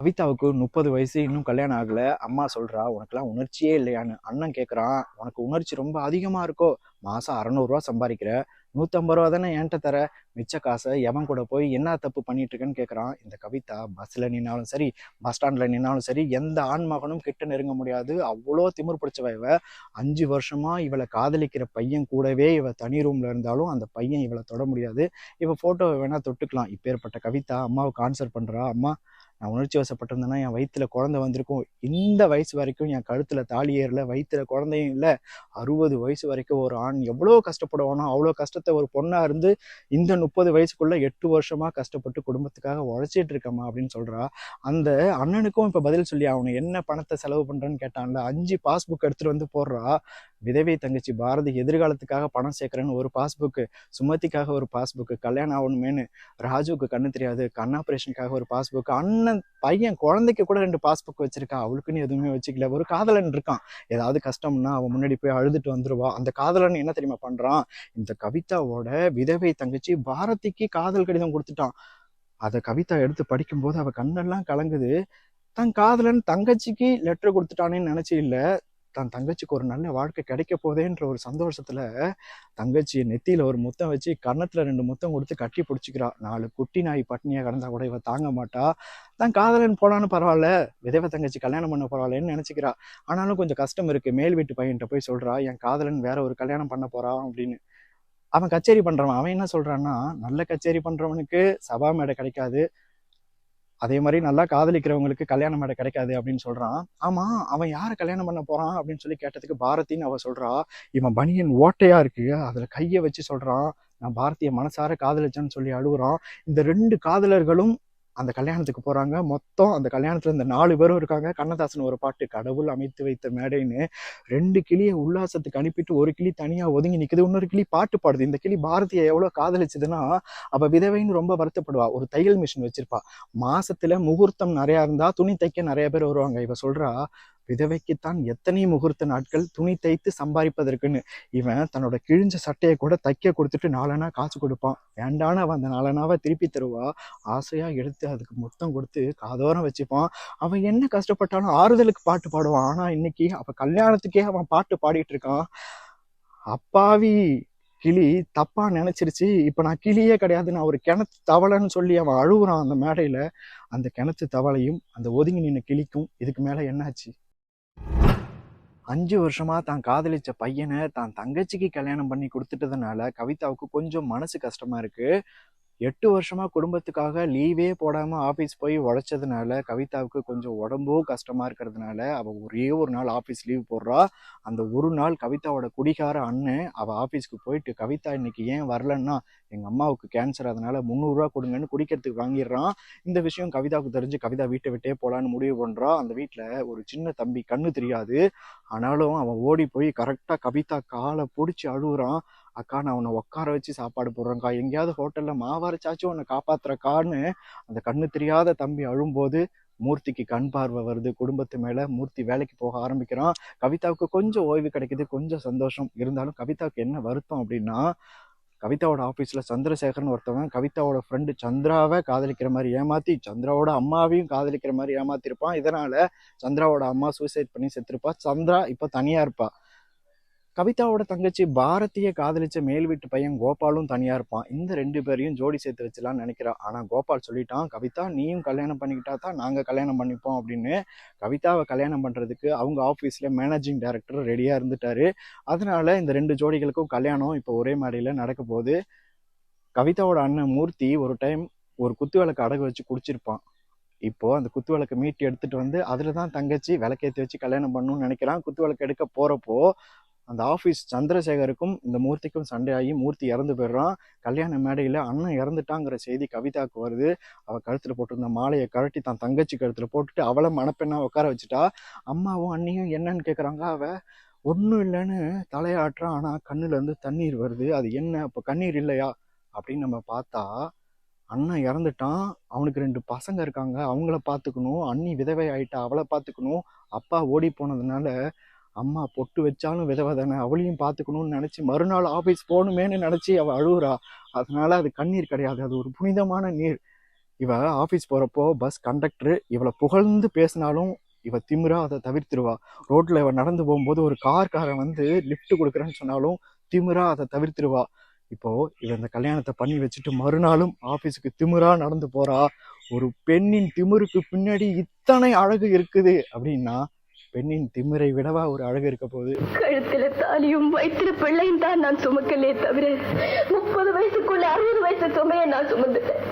கவிதாவுக்கு 30 வயசு, இன்னும் கல்யாணம் ஆகல. அம்மா சொல்றா, "உனக்கெல்லாம் உணர்ச்சியே இல்லையான்னு?" அண்ணன் கேட்குறான், "உனக்கு உணர்ச்சி ரொம்ப அதிகமா இருக்கோ? மாசம் ரூ. 600 சம்பாதிக்கிற, ரூ. 150 தானே என்கிட்ட தர. மிச்ச காசை எவன் கூட போய் என்ன தப்பு பண்ணிட்டு இருக்கேன்னு?" கேட்குறான். இந்த கவிதா பஸ்ஸில் நின்னாலும் சரி, பஸ் ஸ்டாண்டில் நின்னாலும் சரி, எந்த ஆண்மகனும் கிட்ட நெருங்க முடியாது. அவ்வளோ திமிர் பிடிச்சவ இவ. 5 வருஷமா இவளை காதலிக்கிற பையன் கூடவே இவ தனி ரூம்ல இருந்தாலும் அந்த பையன் இவளை தொட முடியாது. இவ போட்டோவை வேணா தொட்டுக்கலாம். இப்பேற்பட்ட கவிதா அம்மாவுக்கு ஆன்சர் பண்றா, "அம்மா, நான் உணர்ச்சி வசப்பட்டிருந்தேன்னா என் வயிற்றுல குழந்தை வந்திருக்கும். இந்த வயசு வரைக்கும் என் கழுத்துல தாலி ஏறல, வயிற்றுல குழந்தையும் இல்லை. 60 வயசு வரைக்கும் ஒரு ஆண் எவ்வளோ கஷ்டப்படுவானோ அவ்வளோ கஷ்டத்தை ஒரு பொண்ணா இருந்து இந்த 30 வயசுக்குள்ள 8 வருஷமா கஷ்டப்பட்டு குடும்பத்துக்காக உழைச்சிட்டு இருக்கம்மா" அப்படின்னு சொல்றா. அந்த அண்ணனுக்கும் இப்ப பதில் சொல்லி அவனை என்ன பணத்தை செலவு பண்றேன்னு கேட்டான்ல, 5 பாஸ்புக் எடுத்துட்டு வந்து போடுறா. விதவை தங்கச்சி பாரதி எதிர்காலத்துக்காக பணம் சேர்க்கிறேன்னு ஒரு பாஸ்புக்கு, சுமதிக்காக ஒரு பாஸ்புக்கு, கல்யாணம் ஆகணுமேனு ராஜுவுக்கு கண்ணு தெரியாது கண் ஆப்ரேஷனுக்காக ஒரு பாஸ்புக், அண்ணன் பையன் குழந்தைக்கு கூட 2 பாஸ்புக் வச்சிருக்கா. அவளுக்குன்னு எதுவுமே வச்சுக்கல. ஒரு காதலன் இருக்கான், ஏதாவது கஷ்டம்னா அவன் முன்னாடி போய் அழுதுட்டு வந்துருவா. அந்த காதலன் என்ன தெரியுமா பண்றான்? இந்த கவிதாவோட விதவை தங்கச்சி பாரதிக்கு காதல் கடிதம் கொடுத்துட்டான். அதை கவிதா எடுத்து படிக்கும்போது அவ கண்ணெல்லாம் கலங்குது. தன் காதலன் தங்கச்சிக்கு லெட்டர் கொடுத்துட்டானேன்னு நினைச்சு இல்ல, தன் தங்கச்சிக்கு ஒரு நல்ல வாழ்க்கை கிடைக்க போதேன்ற ஒரு சந்தோஷத்துல தங்கச்சியை நெத்தியில ஒரு முத்தம் வச்சு கன்னத்துல 2 முத்தம் கொடுத்து கட்டி பிடிச்சிக்கிறா. 4 குட்டி நாய் பட்னியா கிடந்தா கூட இவ தாங்க மாட்டா. தான் காதலன் போனான்னு பரவாயில்ல, விதவை தங்கச்சி கல்யாணம் பண்ண பரவாயில்லன்னு நினைச்சுக்கிறா. ஆனாலும் கொஞ்சம் கஷ்டம் இருக்கு. மேல் வீட்டு பையன்கிட்ட போய் சொல்றா, என் காதலன் வேற ஒரு கல்யாணம் பண்ண போறான் அப்படின்னு. அவன் கச்சேரி பண்றவன். அவன் என்ன சொல்றான்னா, நல்ல கச்சேரி பண்றவனுக்கு சபா மேடை கிடைக்காது, அதே மாதிரி நல்லா காதலிக்கிறவங்களுக்கு கல்யாண மேடை கிடைக்காது அப்படின்னு சொல்றான். ஆமா, அவன் யாரை கல்யாணம் பண்ண போறான் அப்படின்னு சொல்லி கேட்டதுக்கு பாரதின்னு அவ சொல்றா. இவன் பனியன் ஓட்டையா இருக்கு, அதுல கையை வச்சு சொல்றான், நான் பாரதிய மனசார காதலிச்சேன்னு சொல்லி அழுகுறான். இந்த 2 காதலர்களும் அந்த கல்யாணத்துக்கு போறாங்க. மொத்தம் அந்த கல்யாணத்துல இந்த 4 பேரும் இருக்காங்க. கண்ணதாசன் ஒரு பாட்டு, கடவுள் அமைத்து வைத்த மேடைன்னு. 2 கிளியை உல்லாசத்துக்கு அனுப்பிட்டு ஒரு கிளி தனியா ஒதுங்கி நிக்குது, இன்னொரு கிளி பாட்டு பாடுது. இந்த கிளி பாரதியை எவ்வளவு காதலிச்சதுன்னா, அவ விதவைன்னு ரொம்ப வருத்தப்படுவா. ஒரு தையல் மிஷின் வச்சிருப்பா. மாசத்துல முகூர்த்தம் நிறைய இருந்தா துணி தைக்க நிறைய பேர் வருவாங்க. இவ சொல்றா, விதவைக்குத்தான் எத்தனை முகூர்த்த நாட்கள் துணி தைத்து சம்பாதிப்பதற்குன்னு. இவன் தன்னோட கிழிஞ்ச சட்டையை கூட தைக்க கொடுத்துட்டு 4 காசு கொடுப்பான். வேண்டான்னு அவன் அந்த 4 திருப்பி தருவா. ஆசையா எடுத்து அதுக்கு முத்தம் கொடுத்து காதோரம் வச்சுப்பான். அவன் என்ன கஷ்டப்பட்டாலும் ஆறுதலுக்கு பாட்டு பாடுவான். ஆனா இன்னைக்கு அவ கல்யாணத்துக்கே அவன் பாட்டு பாடிட்டு இருக்கான். அப்பாவி கிளி தப்பா நினைச்சிருச்சு, இப்ப நான் கிளியே கிடையாது, நான் ஒரு கிணத்து தவளைன்னு சொல்லி அவன் அழுகுறான் அந்த மேடையில. அந்த கிணத்து தவளையும் அந்த ஒதுங்கி நின்ன கிளிக்கும் இதுக்கு மேல என்னாச்சு? 5 வருஷமா தான் காதலிச்ச பையனை தான் தங்கச்சிக்கு கல்யாணம் பண்ணி கொடுத்துட்டதுனால கவிதாவுக்கு கொஞ்சம் மனசு கஷ்டமா இருக்கு. 8 வருஷமா குடும்பத்துக்காக லீவே போடாம ஆபீஸ் போய் உழைச்சதுனால கவிதாவுக்கு கொஞ்சம் உடம்பும் கஷ்டமா இருக்கிறதுனால அவ ஒரே ஒரு நாள் ஆபீஸ் லீவ் போடுறா. அந்த ஒரு நாள் கவிதாவோட குடிகார அண்ணன் அவ ஆபீஸ்க்கு போயிட்டு, "கவிதா இன்னைக்கு ஏன் வரலன்னா, எங்க அம்மாவுக்கு கேன்சர், அதனால 300 ரூபா கொடுங்கன்னு குடிக்கிறதுக்கு வாங்கிடுறான்." இந்த விஷயம் கவிதாவுக்கு தெரிஞ்சு கவிதா வீட்டை விட்டே போலான்னு முடிவு பண்றா. அந்த வீட்டுல ஒரு சின்ன தம்பி, கண்ணு தெரியாது, ஆனாலும் அவன் ஓடி போய் கரெக்டா கவிதா காலை பிடிச்சி அழுகுறான். "அக்கா, நான் உன்னை உட்கார வச்சு சாப்பாடு போடுறேன்க்கா, எங்கேயாவது ஹோட்டல்ல மாவரைச்சாச்சும் உன்னை காப்பாத்துறக்கான்னு." அந்த கண்ணு தெரியாத தம்பி அழும்போது மூர்த்திக்கு கண் பார்வை வருது குடும்பத்து மேல. மூர்த்தி வேலைக்கு போக ஆரம்பிக்கிறான். கவிதாவுக்கு கொஞ்சம் ஓய்வு கிடைக்குது, கொஞ்சம் சந்தோஷம். இருந்தாலும் கவிதாவுக்கு என்ன வருத்தம் அப்படின்னா, கவிதாவோட ஆபீஸ்ல சந்திரசேகர்னு ஒருத்தவன் கவிதாவோட ஃப்ரெண்டு சந்திராவை காதலிக்கிற மாதிரி ஏமாத்தி சந்திராவோட அம்மாவையும் காதலிக்கிற மாதிரி ஏமாத்திருப்பான். இதனால சந்திராவோட அம்மா சூசைட் பண்ணி செத்துருப்பா. சந்திரா இப்ப தனியா இருப்பா. கவிதாவோட தங்கச்சி பாரதிய காதலிச்ச மேல் வீட்டு பையன் கோபாலும் தனியா இருப்பான். இந்த 2 பேரையும் ஜோடி சேர்த்து வச்சலாம்னு நினைக்கிறான். ஆனா கோபால் சொல்லிட்டான், "கவிதா, நீயும் கல்யாணம் பண்ணிக்கிட்டா தான் நாங்க கல்யாணம் பண்ணிப்போம்" அப்படின்னு. கவிதாவை கல்யாணம் பண்றதுக்கு அவங்க ஆபீஸ்ல மேனேஜிங் டைரக்டர் ரெடியா இருந்துட்டாரு. அதனால இந்த 2 ஜோடிகளுக்கும் கல்யாணம் இப்போ ஒரே மேடையில நடக்க போகுது. கவிதாவோட அண்ணன் மூர்த்தி ஒரு டைம் ஒரு குத்து விளக்கு அடகு வச்சு குடிச்சிருப்பான். இப்போ அந்த குத்து விளக்கு மீட்டு எடுத்துட்டு வந்து அதுலதான் தங்கச்சி விளக்கேற்றி வச்சு கல்யாணம் பண்ணணும்னு நினைக்கிறான். குத்து விளக்கு எடுக்க போறப்போ அந்த ஆபீஸ் சந்திரசேகருக்கும் இந்த மூர்த்திக்கும் சண்டை ஆகி மூர்த்தி இறந்து போயிடுறான். கல்யாண மேடையில அண்ணன் இறந்துட்டாங்கிற செய்தி கவிதாவுக்கு வருது. அவ கழுத்துல போட்டிருந்த மாலையை கழட்டி தான் தங்கச்சி கழுத்துல போட்டுட்டு அவளை மணப்பெண்ணா உட்கார வச்சுட்டா. அம்மாவும் அண்ணியும் என்னன்னு கேக்குறாங்க. அவ ஒன்றும் இல்லைன்னு தலையாட்டுறான். ஆனா கண்ணுல இருந்து தண்ணீர் வருது. அது என்ன? அப்ப கண்ணீர் இல்லையா அப்படின்னு நம்ம பார்த்தா, அண்ணன் இறந்துட்டான், அவனுக்கு 2 பசங்க இருக்காங்க, அவங்கள பார்த்துக்கணும். அண்ணி விதவை ஆயிட்டா, அவளை பார்த்துக்கணும். அப்பா ஓடி போனதுனால அம்மா பொட்டு வச்சாலும் விதவை தானே, அவளையும் பார்த்துக்கணும்னு நினைச்சு மறுநாள் ஆபீஸ் போகணுமேனு நினைச்சு அவ அழுகுறா. அதனால அது கண்ணீர் கிடையாது, அது ஒரு புனிதமான நீர். இவ ஆஃபீஸ் போகிறப்போ பஸ் கண்டக்டர் இவளை புகழ்ந்து பேசினாலும் இவ திமிரா அதை தவிர்த்துருவா. ரோட்டில் இவ நடந்து போகும்போது ஒரு காரன் வந்து லிஃப்ட் கொடுக்குறேன்னு சொன்னாலும் திமிரா அதை தவிர்த்துருவா. இப்போ இவ இந்த கல்யாணத்தை பண்ணி வச்சுட்டு மறுநாளும் ஆஃபீஸுக்கு திமிரா நடந்து போறா. ஒரு பெண்ணின் திமிருக்கு பின்னாடி இத்தனை அழகு இருக்குது அப்படின்னா பெண்ணின் திமிரை விடவா ஒரு அழகு இருக்க போகுது? கழுத்துல தாலியும் வயிற்றுல பிள்ளையும் தான் நான் சுமக்கலே தவிர 30 வயசுக்குள்ள 60 வயசு சுமையை நான் சுமந்துட்டேன்.